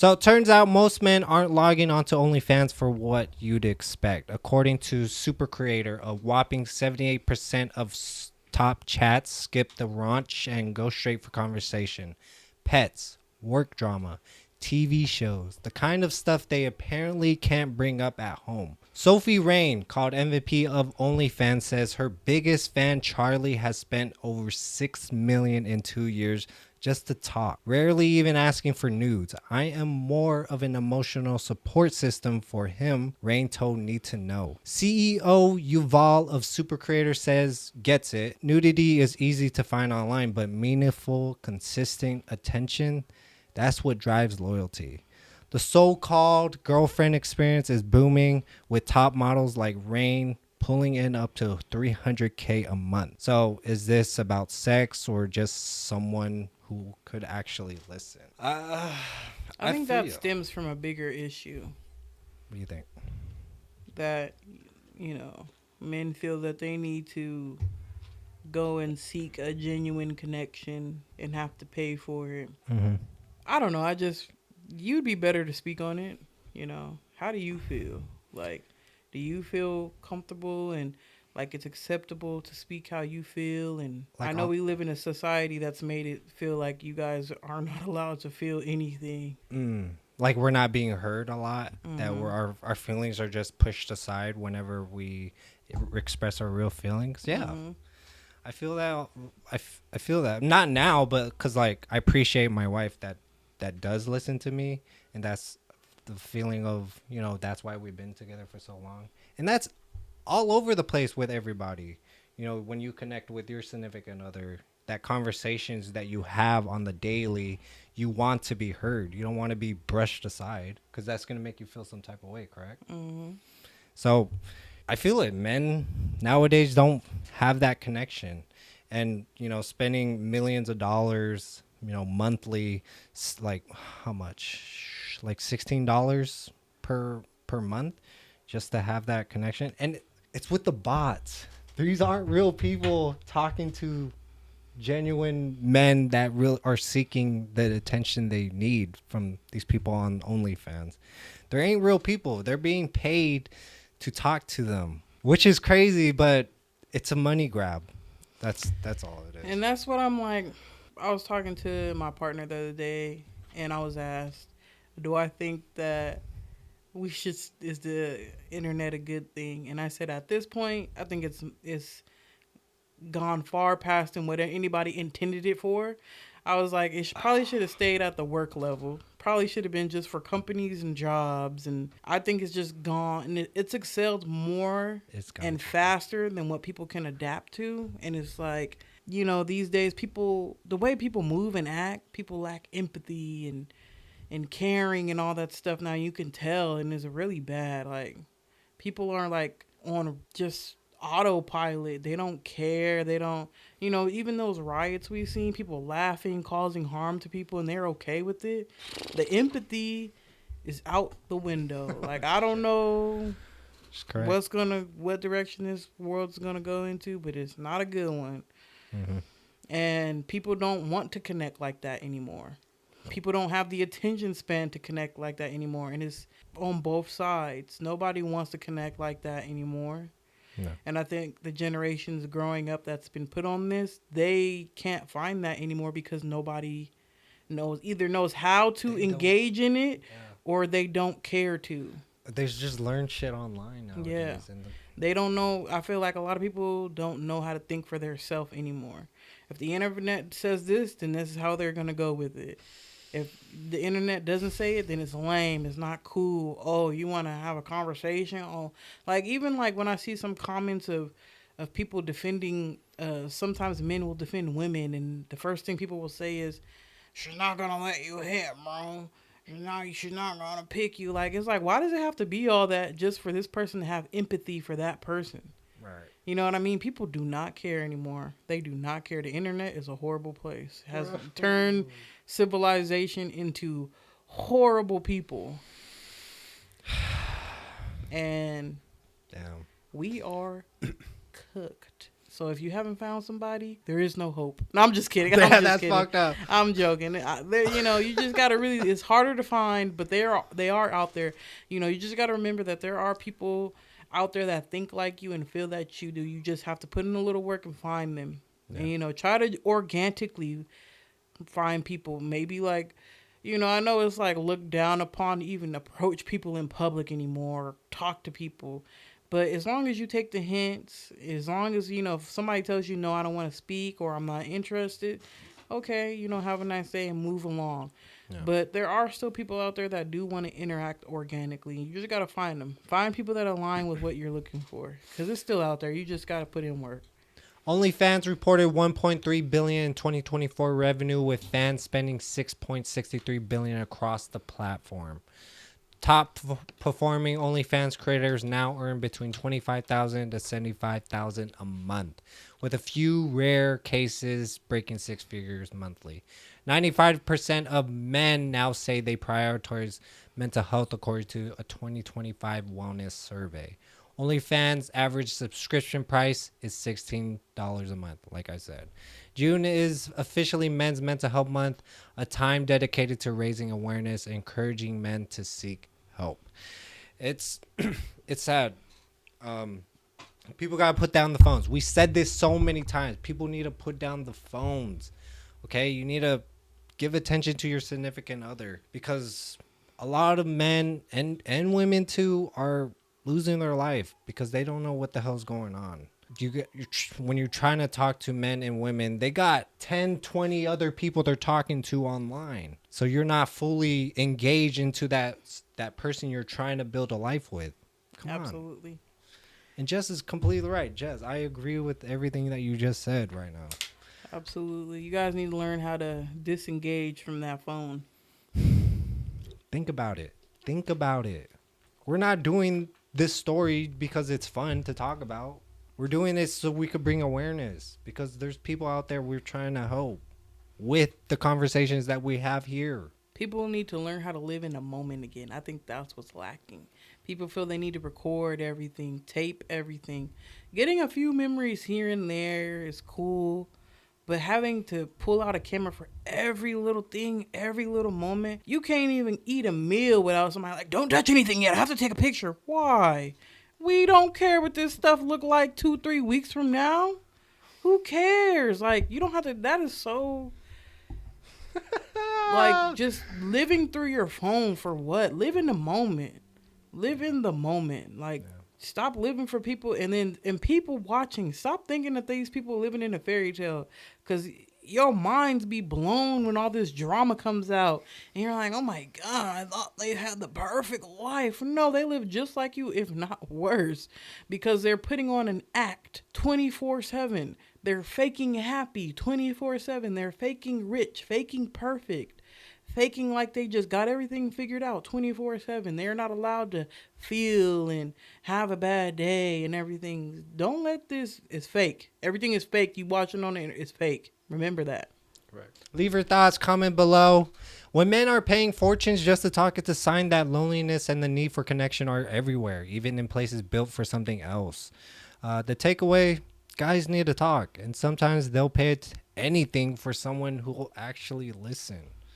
So it turns out most men aren't logging onto OnlyFans for what you'd expect. According to Super Creator, a whopping 78% of top chats skip the raunch and go straight for conversation. Pets, work drama, TV shows, the kind of stuff they apparently can't bring up at home. Sophie Rain, called MVP of OnlyFans, says her biggest fan, Charlie, has spent over $6 million in 2 years just to talk, rarely even asking for nudes. I am more of an emotional support system for him, Rain told Need to Know. CEO Yuval of Super Creator says, gets it. Nudity is easy to find online, but meaningful, consistent attention, that's what drives loyalty. The so-called girlfriend experience is booming, with top models like Rain pulling in up to $300K a month. So is this about sex or just someone who could actually listen? I think that stems from a bigger issue. What do you think? That, men feel that they need to go and seek a genuine connection and have to pay for it. Mm-hmm. I don't know. You'd be better to speak on it. How do you feel? Like, do you feel comfortable and like it's acceptable to speak how you feel? And like, I know we live in a society that's made it feel like you guys are not allowed to feel anything. Like we're not being heard a lot. Mm-hmm. That our feelings are just pushed aside whenever we express our real feelings. Yeah. Mm-hmm. I feel that. I feel that. Not now, but because like I appreciate my wife that does listen to me, and that's the feeling of, that's why we've been together for so long. And that's all over the place with everybody. When you connect with your significant other, that conversations that you have on the daily, you want to be heard. You don't want to be brushed aside, because that's going to make you feel some type of way, correct? Mm-hmm. So I feel it. Men nowadays don't have that connection. And, spending millions of dollars, monthly, like how much? Like $16 per month just to have that connection. And it's with the bots. These aren't real people talking to genuine men that really are seeking the attention they need from these people on OnlyFans. There ain't real people. They're being paid to talk to them, which is crazy, but it's a money grab. That's all it is. And that's what I'm like. I was talking to my partner the other day, and I was asked, do I think that is the internet a good thing? And I said, at this point, I think it's gone far past than what anybody intended it for. I was like, it probably should have stayed at the work level. Probably should have been just for companies and jobs. And I think it's just gone. And it's excelled more and faster than what people can adapt to. And it's like, these days the way people move and act, people lack empathy and caring and all that stuff. Now you can tell, and it's really bad. Like, people are like on just autopilot. They don't care. They don't, even those riots we've seen, people laughing, causing harm to people, and they're okay with it. The empathy is out the window. Like, I don't know what direction this world's gonna go into, but it's not a good one. Mm-hmm. And people don't want to connect like that anymore. People don't have the attention span to connect like that anymore, and it's on both sides. Nobody wants to connect like that anymore. No. And I think the generations growing up that's been put on this, they can't find that anymore because nobody knows how to engage in it, or they don't care to. They just learn shit online nowadays. Yeah. They don't know. I feel like a lot of people don't know how to think for themselves anymore. If the internet says this, then this is how they're going to go with it. If the internet doesn't say it, then it's lame. It's not cool. Oh, you want to have a conversation? Oh, like even like when I see some comments of people defending, sometimes men will defend women, and the first thing people will say is, "She's not gonna let you hit, bro. She's not gonna pick you." Like, it's like, why does it have to be all that just for this person to have empathy for that person? Right. You know what I mean? People do not care anymore. They do not care. The internet is a horrible place. It has turned civilization into horrible people. And damn, we are cooked. So if you haven't found somebody, there is no hope. No, I'm just kidding. That's fucked up. I'm joking. You just gotta really. It's harder to find, but they are out there. You just gotta remember that there are people out there that think like you and feel that you do. You just have to put in a little work and find them. Yeah. And try to organically find people. Maybe like, I know it's like looked down upon to even approach people in public anymore, talk to people. But as long as you take the hints, as long as, if somebody tells you, no, I don't want to speak or I'm not interested, okay, have a nice day and move along. Yeah. But there are still people out there that do want to interact organically. You just got to find them. Find people that align with what you're looking for. Because it's still out there. You just got to put in work. OnlyFans reported $1.3 billion in 2024 revenue, with fans spending $6.63 billion across the platform. Top performing OnlyFans creators now earn between $25,000 to $75,000 a month, with a few rare cases breaking six figures monthly. 95% of men now say they prioritize mental health, according to a 2025 wellness survey. OnlyFans' average subscription price is $16 a month, like I said. June is officially Men's Mental Health Month, a time dedicated to raising awareness and encouraging men to seek help. It's sad. People gotta put down the phones. We said this so many times. People need to put down the phones. Okay, you need to give attention to your significant other, because a lot of men and women too are losing their life because they don't know what the hell's going on. When you're trying to talk to men and women, they got 10, 20 other people they're talking to online. So you're not fully engaged into that person you're trying to build a life with. Come Absolutely. On. And Jess is completely right. Jess, I agree with everything that you just said right now. Absolutely. You guys need to learn how to disengage from that phone. Think about it. We're not doing this story because it's fun to talk about. We're doing this so we could bring awareness, because there's people out there we're trying to help with the conversations that we have here. People need to learn how to live in the moment again. I think that's what's lacking. People feel they need to record everything, tape everything. Getting a few memories here and there is cool, but having to pull out a camera for every little thing, every little moment. You can't even eat a meal without somebody like, don't touch anything yet, I have to take a picture. Why? We don't care what this stuff look like 2-3 weeks from now. Who cares? Like, you don't have to. That is so like, just living through your phone for what? Live in the moment. Like, stop living for people, and people watching. Stop thinking that these people are living in a fairy tale, because your minds be blown when all this drama comes out, and you're like, oh my God, I thought they had the perfect life. No, they live just like you, if not worse, because they're putting on an act 24/7. They're faking happy 24/7. They're faking rich, faking perfect, faking like they just got everything figured out 24/7. They're not allowed to feel and have a bad day and everything. Don't let this. It's fake. Everything is fake. You watching on it, it's fake. Remember that. Correct. Leave your thoughts, comment below. When men are paying fortunes just to talk, it's a sign that loneliness and the need for connection are everywhere, even in places built for something else. The takeaway, guys need to talk, and sometimes they'll pay anything for someone who will actually listen.